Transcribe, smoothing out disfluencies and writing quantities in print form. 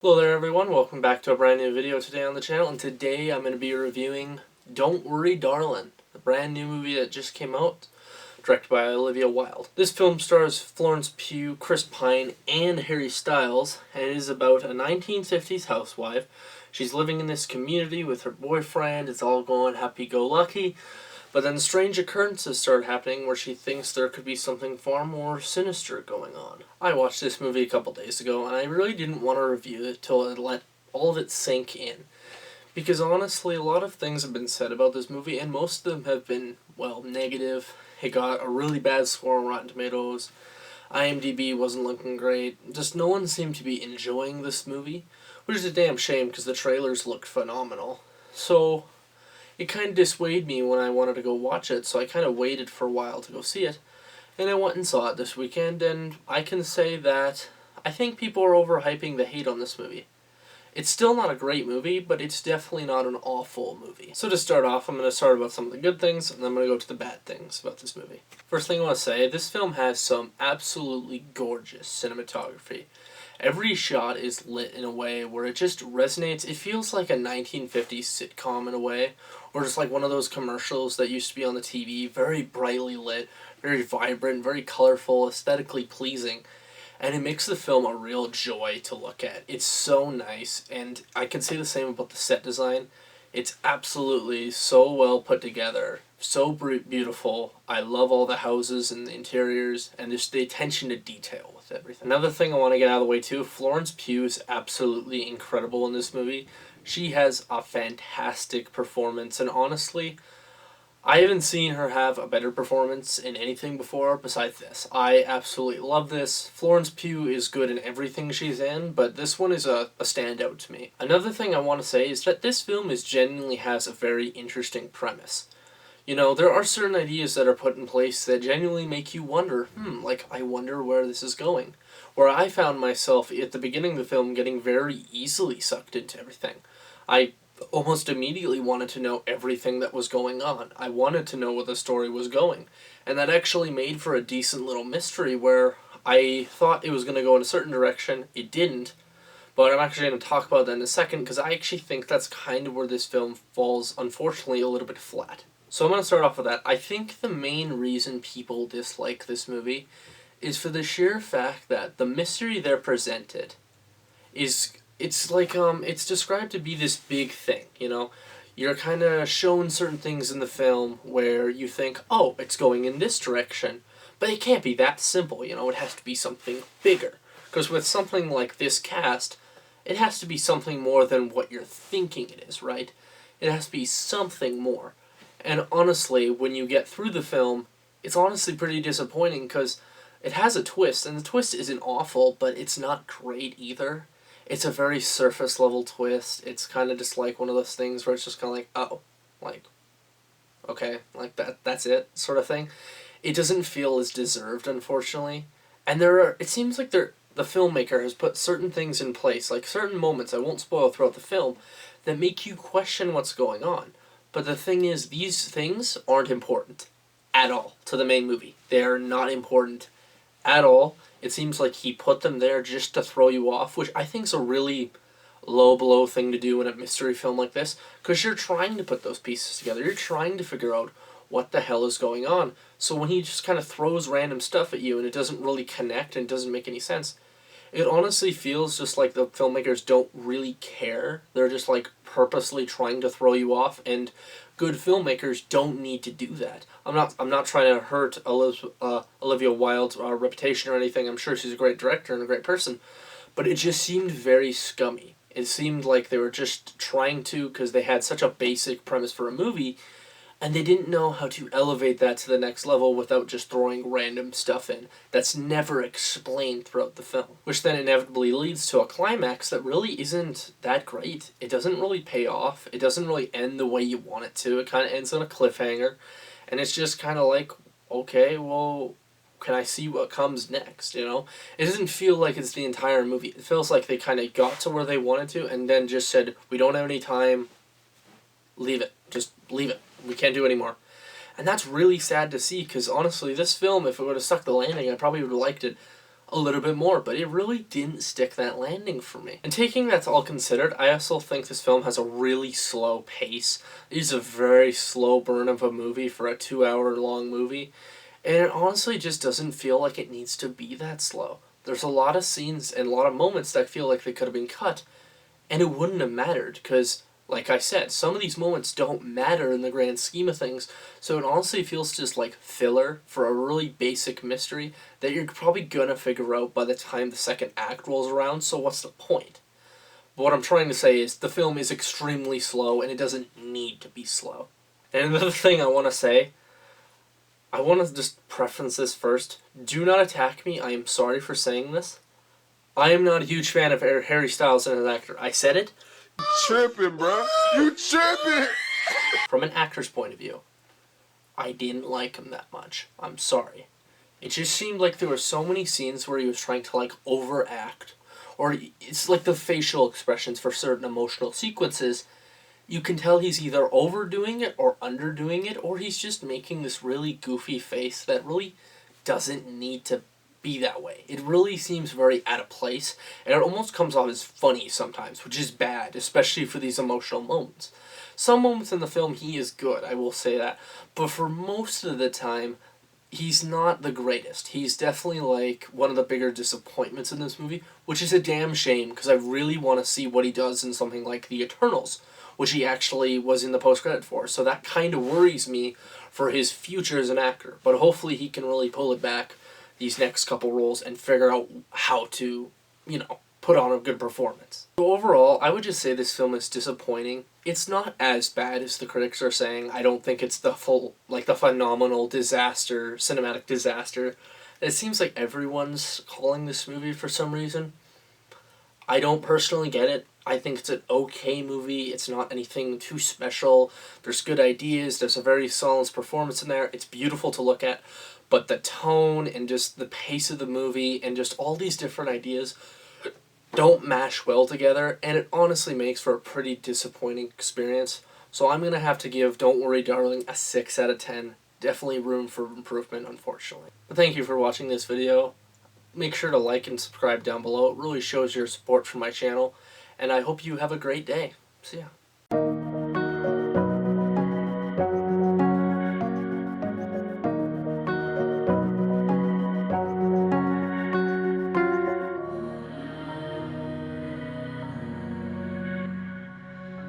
Hello there everyone, welcome back to a brand new video today on the channel, and today I'm going to be reviewing Don't Worry Darling, the brand new movie that just came out, directed by Olivia Wilde. This film stars Florence Pugh, Chris Pine, and Harry Styles, and it is about a 1950s housewife. She's living in this community with her boyfriend, it's all going happy-go-lucky, but then strange occurrences start happening where she thinks there could be something far more sinister going on. I watched this movie a couple days ago, and I really didn't want to review it till I let all of it sink in. Because honestly, a lot of things have been said about this movie, and most of them have been, well, negative. It got a really bad score on Rotten Tomatoes. IMDb wasn't looking great. Just no one seemed to be enjoying this movie, which is a damn shame because the trailers looked phenomenal. So it kind of dissuaded me when I wanted to go watch it, so I kind of waited for a while to go see it. And I went and saw it this weekend, and I can say that I think people are overhyping the hate on this movie. It's still not a great movie, but it's definitely not an awful movie. So to start off, I'm going to start about some of the good things, and then I'm going to go to the bad things about this movie. First thing I want to say, this film has some absolutely gorgeous cinematography. Every shot is lit in a way where it just resonates. It feels like a 1950s sitcom in a way, or just like one of those commercials that used to be on the TV, very brightly lit, very vibrant, very colorful, aesthetically pleasing. And it makes the film a real joy to look at. It's so nice, and I can say the same about the set design. It's absolutely so well put together, so beautiful. I love all the houses and the interiors, and just the attention to detail with everything. Another thing I want to get out of the way too, Florence Pugh is absolutely incredible in this movie. She has a fantastic performance, and honestly, I haven't seen her have a better performance in anything before besides this. I absolutely love this. Florence Pugh is good in everything she's in, but this one is a standout to me. Another thing I want to say is that this film genuinely has a very interesting premise. You know, there are certain ideas that are put in place that genuinely make you wonder, like, I wonder where this is going. Where I found myself at the beginning of the film getting very easily sucked into everything. I almost immediately wanted to know everything that was going on. I wanted to know where the story was going. And that actually made for a decent little mystery where I thought it was going to go in a certain direction. It didn't. But I'm actually going to talk about that in a second because I actually think that's kind of where this film falls, unfortunately, a little bit flat. So I'm going to start off with that. I think the main reason people dislike this movie is for the sheer fact that the mystery they're presented is it's described to be this big thing, you know? You're kind of shown certain things in the film where you think, oh, it's going in this direction, but it can't be that simple, you know? It has to be something bigger. Because with something like this cast, it has to be something more than what you're thinking it is, right? It has to be something more. And honestly, when you get through the film, it's honestly pretty disappointing because it has a twist, and the twist isn't awful, but it's not great either. It's a very surface level twist. It's kind of just like one of those things where it's just kind of like, oh, like, okay, like that's it, sort of thing. It doesn't feel as deserved, unfortunately. And it seems like the filmmaker has put certain things in place, like certain moments, I won't spoil throughout the film, that make you question what's going on. But the thing is, these things aren't important at all to the main movie. They're not important at all. It seems like he put them there just to throw you off, which I think is a really low blow thing to do in a mystery film like this, because you're trying to put those pieces together. You're trying to figure out what the hell is going on. So when he just kind of throws random stuff at you and it doesn't really connect and doesn't make any sense, it honestly feels just like the filmmakers don't really care. They're just like purposely trying to throw you off, and good filmmakers don't need to do that. I'm not trying to hurt Olivia Wilde's reputation or anything. I'm sure she's a great director and a great person, but it just seemed very scummy. It seemed like they were just trying to, because they had such a basic premise for a movie, and they didn't know how to elevate that to the next level without just throwing random stuff in that's never explained throughout the film. Which then inevitably leads to a climax that really isn't that great. It doesn't really pay off. It doesn't really end the way you want it to. It kind of ends on a cliffhanger. And it's just kind of like, okay, well, can I see what comes next, you know? It doesn't feel like it's the entire movie. It feels like they kind of got to where they wanted to and then just said, we don't have any time, leave it. Just leave it. We can't do anymore. And that's really sad to see, because honestly, this film, if it would have stuck the landing, I probably would have liked it a little bit more, but it really didn't stick that landing for me. And taking that all considered, I also think this film has a really slow pace. It is a very slow burn of a movie for a 2-hour long movie, and it honestly just doesn't feel like it needs to be that slow. There's a lot of scenes and a lot of moments that feel like they could have been cut, and it wouldn't have mattered, because like I said, some of these moments don't matter in the grand scheme of things, so it honestly feels just like filler for a really basic mystery that you're probably gonna figure out by the time the second act rolls around, so what's the point? But what I'm trying to say is the film is extremely slow, and it doesn't need to be slow. And another thing I want to say, I want to just preference this first. Do not attack me, I am sorry for saying this. I am not a huge fan of Harry Styles as an actor. I said it. Tripping, bro. You tripping. From an actor's point of view, I didn't like him that much. I'm sorry. It just seemed like there were so many scenes where he was trying to like overact, or it's like the facial expressions for certain emotional sequences. You can tell he's either overdoing it or underdoing it, or he's just making this really goofy face that really doesn't need to be that way. It really seems very out of place, and it almost comes off as funny sometimes, which is bad, especially for these emotional moments. Some moments in the film he is good, I will say that, but for most of the time, he's not the greatest. He's definitely like one of the bigger disappointments in this movie, which is a damn shame, because I really want to see what he does in something like The Eternals, which he actually was in the post-credit for, so that kind of worries me for his future as an actor, but hopefully he can really pull it back these next couple roles and figure out how to, put on a good performance. So overall, I would just say this film is disappointing. It's not as bad as the critics are saying. I don't think it's the phenomenal disaster, cinematic disaster. It seems like everyone's calling this movie for some reason. I don't personally get it. I think it's an okay movie. It's not anything too special. There's good ideas. There's a very solid performance in there. It's beautiful to look at. But the tone and just the pace of the movie and just all these different ideas don't mash well together, and it honestly makes for a pretty disappointing experience. So I'm going to have to give Don't Worry Darling a 6 out of 10. Definitely room for improvement, unfortunately. But thank you for watching this video. Make sure to like and subscribe down below. It really shows your support for my channel, and I hope you have a great day. See ya.